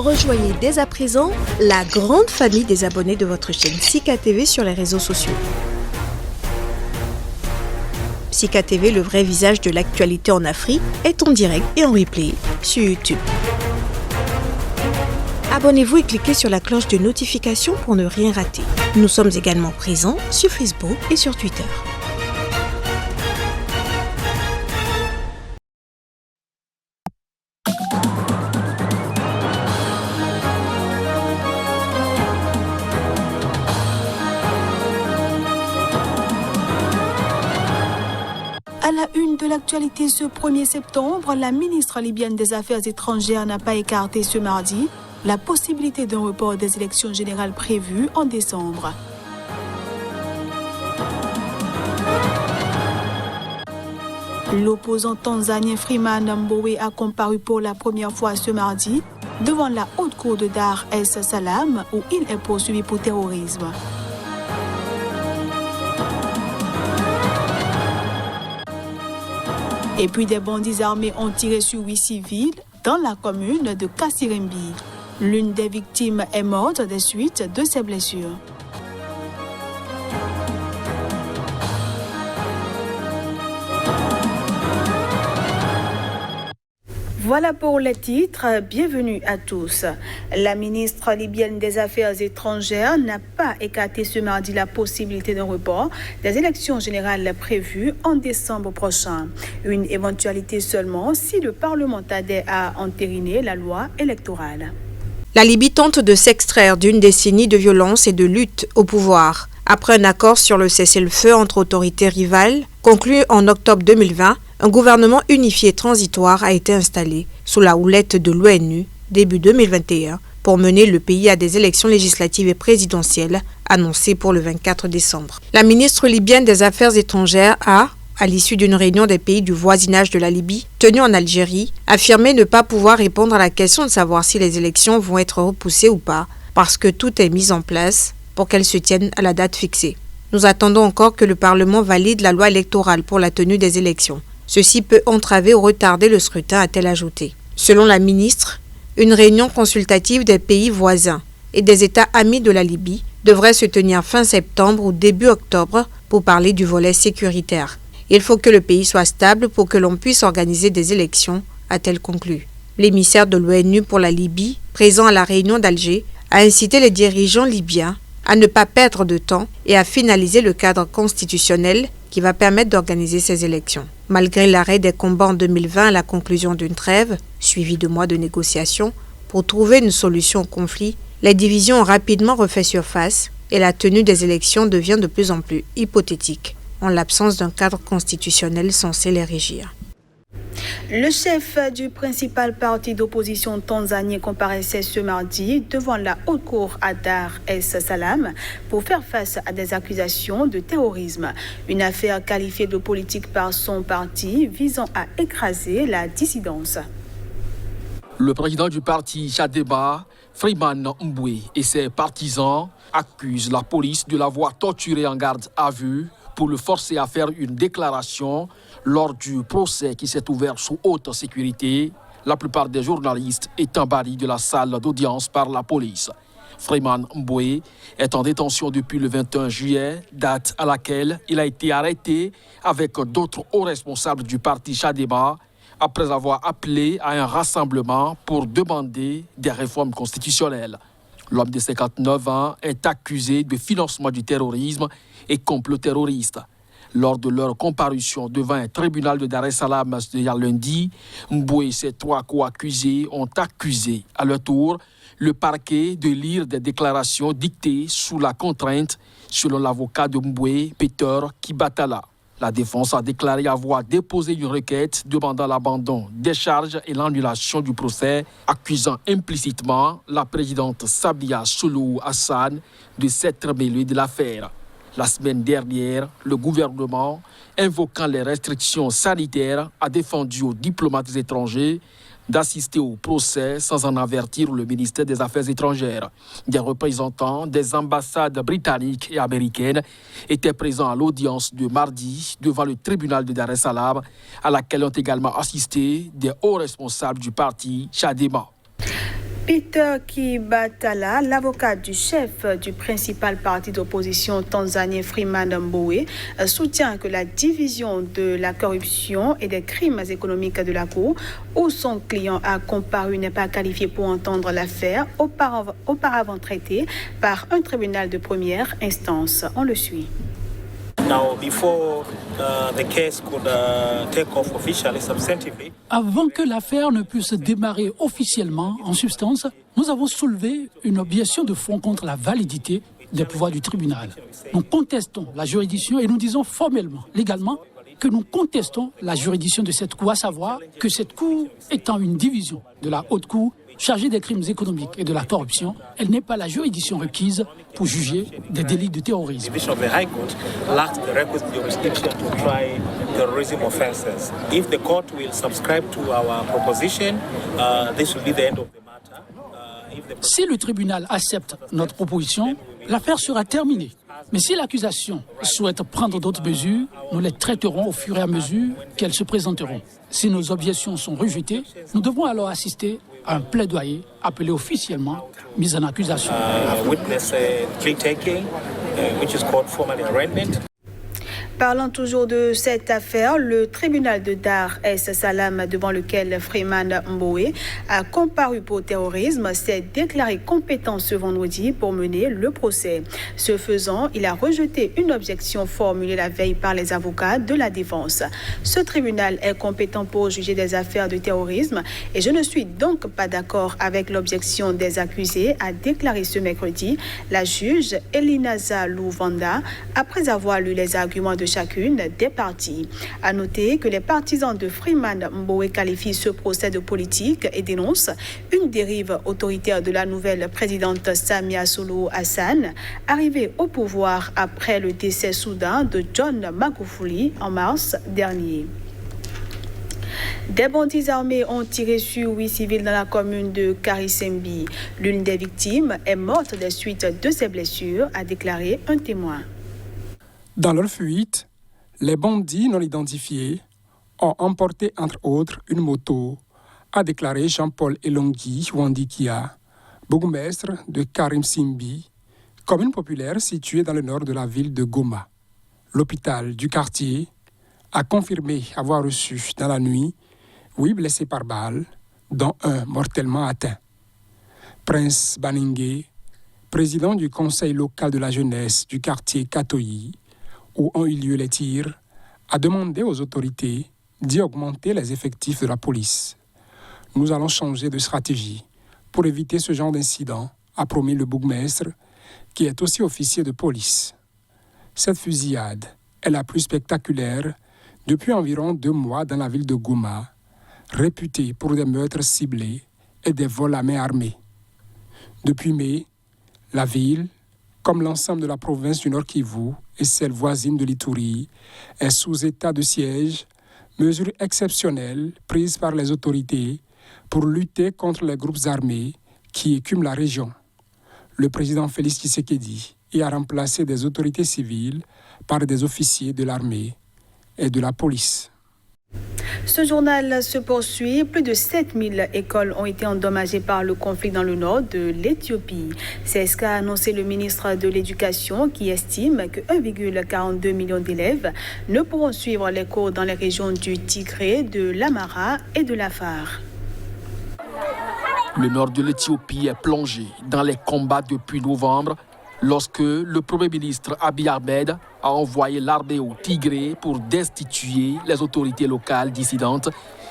Rejoignez dès à présent la grande famille des abonnés de votre chaîne Sika TV sur les réseaux sociaux. Sika TV, le vrai visage de l'actualité en Afrique, est en direct et en replay sur YouTube. Abonnez-vous et cliquez sur la cloche de notification pour ne rien rater. Nous sommes également présents sur Facebook et sur Twitter. À la une de l'actualité ce 1er septembre, la ministre libyenne des Affaires étrangères n'a pas écarté ce mardi la possibilité d'un report des élections générales prévues en décembre. L'opposant tanzanien Freeman Mbowe a comparu pour la première fois ce mardi devant la haute cour de Dar es Salaam où il est poursuivi pour terrorisme. Et puis des bandits armés ont tiré sur 8 civils dans la commune de Kassirimbi. L'une des victimes est morte des suites de ses blessures. Voilà pour les titres. Bienvenue à tous. La ministre libyenne des Affaires étrangères n'a pas écarté ce mardi la possibilité d'un report des élections générales prévues en décembre prochain. Une éventualité seulement si le Parlement adhère à entériner la loi électorale. La Libye tente de s'extraire d'une décennie de violence et de lutte au pouvoir. Après un accord sur le cessez-le-feu entre autorités rivales, conclu en octobre 2020, un gouvernement unifié transitoire a été installé sous la houlette de l'ONU début 2021 pour mener le pays à des élections législatives et présidentielles annoncées pour le 24 décembre. La ministre libyenne des Affaires étrangères a, à l'issue d'une réunion des pays du voisinage de la Libye, tenue en Algérie, affirmé ne pas pouvoir répondre à la question de savoir si les élections vont être repoussées ou pas, parce que tout est mis en place pour qu'elles se tiennent à la date fixée. Nous attendons encore que le Parlement valide la loi électorale pour la tenue des élections. Ceci peut entraver ou retarder le scrutin, a-t-elle ajouté. Selon la ministre, une réunion consultative des pays voisins et des États amis de la Libye devrait se tenir fin septembre ou début octobre pour parler du volet sécuritaire. Il faut que le pays soit stable pour que l'on puisse organiser des élections, a-t-elle conclu. L'émissaire de l'ONU pour la Libye, présent à la réunion d'Alger, a incité les dirigeants libyens à ne pas perdre de temps et à finaliser le cadre constitutionnel qui va permettre d'organiser ces élections. Malgré l'arrêt des combats en 2020 et la conclusion d'une trêve, suivie de mois de négociations, pour trouver une solution au conflit, les divisions ont rapidement refait surface et la tenue des élections devient de plus en plus hypothétique, en l'absence d'un cadre constitutionnel censé les régir. Le chef du principal parti d'opposition tanzanien comparaissait ce mardi devant la haute cour à Dar es Salaam pour faire face à des accusations de terrorisme. Une affaire qualifiée de politique par son parti visant à écraser la dissidence. Le président du parti Chadema, Freeman Mbowe, et ses partisans accusent la police de l'avoir torturé en garde à vue pour le forcer à faire une déclaration lors du procès qui s'est ouvert sous haute sécurité, la plupart des journalistes étant bannis de la salle d'audience par la police. Freeman Mbowe est en détention depuis le 21 juillet, date à laquelle il a été arrêté avec d'autres hauts responsables du parti Chadema après avoir appelé à un rassemblement pour demander des réformes constitutionnelles. L'homme de 59 ans est accusé de financement du terrorisme et complot terroriste. Lors de leur comparution devant un tribunal de Dar es Salaam hier lundi, Mbowe et ses 3 co-accusés ont accusé à leur tour le parquet de lire des déclarations dictées sous la contrainte, selon l'avocat de Mbowe, Peter Kibatala. La défense a déclaré avoir déposé une requête demandant l'abandon des charges et l'annulation du procès, accusant implicitement la présidente Samia Suluhu Hassan de s'être mêlée de l'affaire. La semaine dernière, le gouvernement, invoquant les restrictions sanitaires, a défendu aux diplomates étrangers d'assister au procès sans en avertir le ministère des Affaires étrangères. Des représentants des ambassades britanniques et américaines étaient présents à l'audience de mardi devant le tribunal de Dar es Salaam, à laquelle ont également assisté des hauts responsables du parti Chadema. Peter Kibatala, l'avocat du chef du principal parti d'opposition tanzanien Freeman Mbowe, soutient que la division de la corruption et des crimes économiques de la Cour, où son client a comparu, n'est pas qualifié pour entendre l'affaire auparavant traitée par un tribunal de première instance. On le suit. Now, before the case could take off officially, substantively. Avant que l'affaire ne puisse démarrer officiellement, en substance, nous avons soulevé une objection de fond contre la validité des pouvoirs du tribunal. Nous contestons la juridiction et nous disons formellement, légalement, que nous contestons la juridiction de cette Cour, à savoir que cette Cour étant une division de la Haute Cour, chargée des crimes économiques et de la corruption, elle n'est pas la juridiction requise pour juger des délits de terrorisme. Si le tribunal accepte notre proposition, l'affaire sera terminée. Mais si l'accusation souhaite prendre d'autres mesures, nous les traiterons au fur et à mesure qu'elles se présenteront. Si nos objections sont rejetées, nous devons alors assister à un plaidoyer appelé officiellement mise en accusation. Parlant toujours de cette affaire, le tribunal de Dar es Salaam, devant lequel Freeman Mbowe a comparu pour terrorisme, s'est déclaré compétent ce vendredi pour mener le procès. Ce faisant, il a rejeté une objection formulée la veille par les avocats de la défense. Ce tribunal est compétent pour juger des affaires de terrorisme et je ne suis donc pas d'accord avec l'objection des accusés, a déclaré ce mercredi la juge Elinaza Louvanda après avoir lu les arguments de chacune des parties. À noter que les partisans de Freeman Mbowe qualifient ce procès de politique et dénoncent une dérive autoritaire de la nouvelle présidente Samia Suluhu Hassan, arrivée au pouvoir après le décès soudain de John Magufuli en mars dernier. Des bandits armés ont tiré sur 8 civils dans la commune de Karisimbi. L'une des victimes est morte des suites de ses blessures, a déclaré un témoin. Dans leur fuite, les bandits non identifiés ont emporté entre autres une moto, a déclaré Jean-Paul Elongui Wandikia, bourgmestre de Karimsimbi, commune populaire située dans le nord de la ville de Goma. L'hôpital du quartier a confirmé avoir reçu dans la nuit 8 blessés par balle, dont un mortellement atteint. Prince Baningue, président du conseil local de la jeunesse du quartier Katoyi, où ont eu lieu les tirs, a demandé aux autorités d'y augmenter les effectifs de la police. Nous allons changer de stratégie pour éviter ce genre d'incident, a promis le bourgmestre, qui est aussi officier de police. Cette fusillade est la plus spectaculaire depuis environ 2 mois dans la ville de Goma, réputée pour des meurtres ciblés et des vols à main armée. Depuis mai, la ville, comme l'ensemble de la province du Nord Kivu et celle voisine de l'Ituri, est sous état de siège, mesure exceptionnelle prise par les autorités pour lutter contre les groupes armés qui écument la région. Le président Félix Tshisekedi y a remplacé des autorités civiles par des officiers de l'armée et de la police. Ce journal se poursuit. Plus de 7000 écoles ont été endommagées par le conflit dans le nord de l'Éthiopie. C'est ce qu'a annoncé le ministre de l'Éducation qui estime que 1,42 million d'élèves ne pourront suivre les cours dans les régions du Tigré, de l'Amhara et de l'Afar. Le nord de l'Éthiopie est plongé dans les combats depuis novembre, lorsque le Premier ministre Abiy Ahmed a envoyé l'armée au Tigré pour destituer les autorités locales dissidentes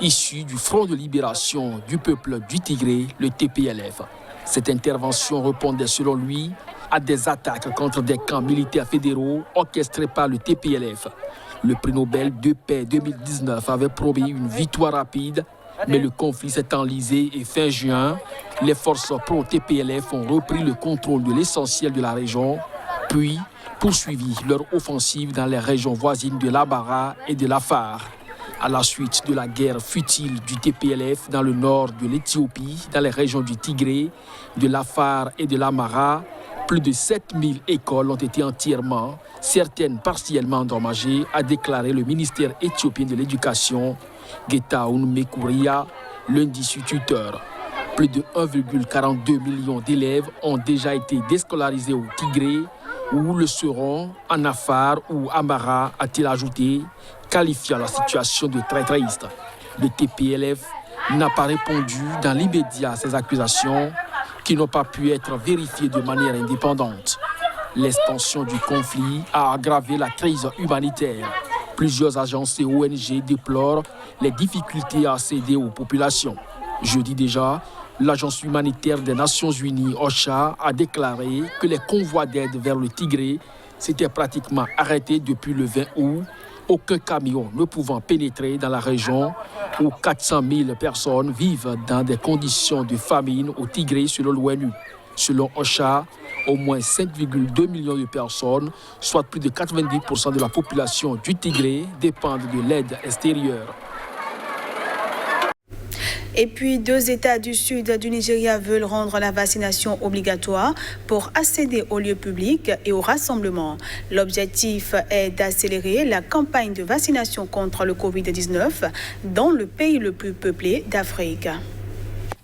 issues du Front de libération du peuple du Tigré, le TPLF. Cette intervention répondait selon lui à des attaques contre des camps militaires fédéraux orchestrés par le TPLF. Le prix Nobel de paix 2019 avait promis une victoire rapide, mais le conflit s'est enlisé et fin juin, les forces pro-TPLF ont repris le contrôle de l'essentiel de la région, puis poursuivi leur offensive dans les régions voisines de l'Amhara et de l'Afar. À la suite de la guerre futile du TPLF dans le nord de l'Éthiopie, dans les régions du Tigré, de l'Afar et de l'Amhara, plus de 7000 écoles ont été entièrement, certaines partiellement endommagées, a déclaré le ministère éthiopien de l'Éducation, Getachew Mekuriya, lundi sur Twitter. Plus de 1,42 million d'élèves ont déjà été déscolarisés au Tigré ou le seront en Afar ou Amara, a-t-il ajouté, qualifiant la situation de très triste. Le TPLF n'a pas répondu dans l'immédiat à ces accusations qui n'ont pas pu être vérifiées de manière indépendante. L'extension du conflit a aggravé la crise humanitaire. Plusieurs agences et ONG déplorent les difficultés à accéder aux populations. Jeudi déjà, l'Agence humanitaire des Nations Unies, OCHA, a déclaré que les convois d'aide vers le Tigré s'étaient pratiquement arrêtés depuis le 20 août, aucun camion ne pouvant pénétrer dans la région où 400 000 personnes vivent dans des conditions de famine au Tigré selon l'ONU. Selon OCHA, au moins 5,2 millions de personnes, soit plus de 90% de la population du Tigré, dépendent de l'aide extérieure. Et puis, 2 États du sud du Nigeria veulent rendre la vaccination obligatoire pour accéder aux lieux publics et aux rassemblements. L'objectif est d'accélérer la campagne de vaccination contre le Covid-19 dans le pays le plus peuplé d'Afrique.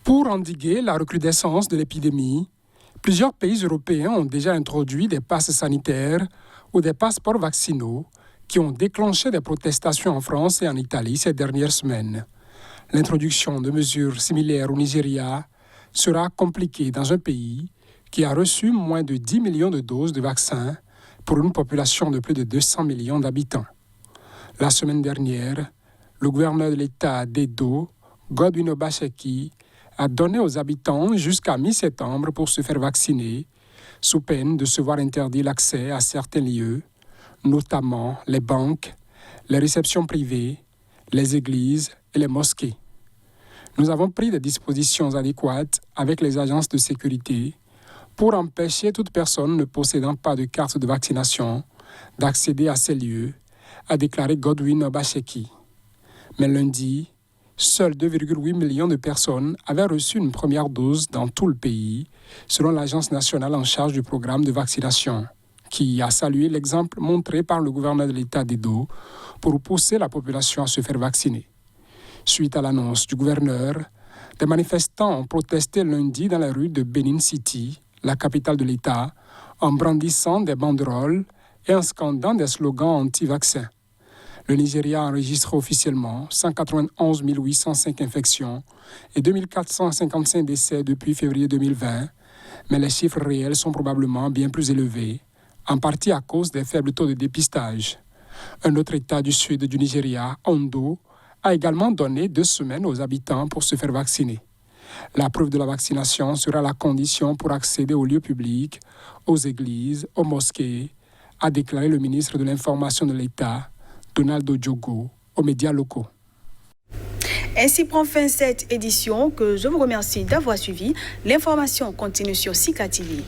Pour endiguer la recrudescence de l'épidémie, plusieurs pays européens ont déjà introduit des passes sanitaires ou des passeports vaccinaux qui ont déclenché des protestations en France et en Italie ces dernières semaines. L'introduction de mesures similaires au Nigeria sera compliquée dans un pays qui a reçu moins de 10 millions de doses de vaccins pour une population de plus de 200 millions d'habitants. La semaine dernière, le gouverneur de l'État d'Edo, Godwin Obaseki, a donné aux habitants jusqu'à mi-septembre pour se faire vacciner, sous peine de se voir interdire l'accès à certains lieux, notamment les banques, les réceptions privées, les églises et les mosquées. Nous avons pris des dispositions adéquates avec les agences de sécurité pour empêcher toute personne ne possédant pas de carte de vaccination d'accéder à ces lieux, a déclaré Godwin Obaseki. Mais lundi, seuls 2,8 millions de personnes avaient reçu une première dose dans tout le pays, selon l'Agence nationale en charge du programme de vaccination, qui a salué l'exemple montré par le gouverneur de l'État d'Edo pour pousser la population à se faire vacciner. Suite à l'annonce du gouverneur, des manifestants ont protesté lundi dans la rue de Benin City, la capitale de l'État, en brandissant des banderoles et en scandant des slogans anti-vaccins. Le Nigeria enregistre officiellement 191 805 infections et 2455 décès depuis février 2020, mais les chiffres réels sont probablement bien plus élevés, en partie à cause des faibles taux de dépistage. Un autre État du sud du Nigeria, Ondo, a également donné 2 semaines aux habitants pour se faire vacciner. La preuve de la vaccination sera la condition pour accéder aux lieux publics, aux églises, aux mosquées, a déclaré le ministre de l'Information de l'État, Donald Ojogo, aux médias locaux. Ainsi prend fin cette édition que je vous remercie d'avoir suivi. L'information continue sur Sika TV.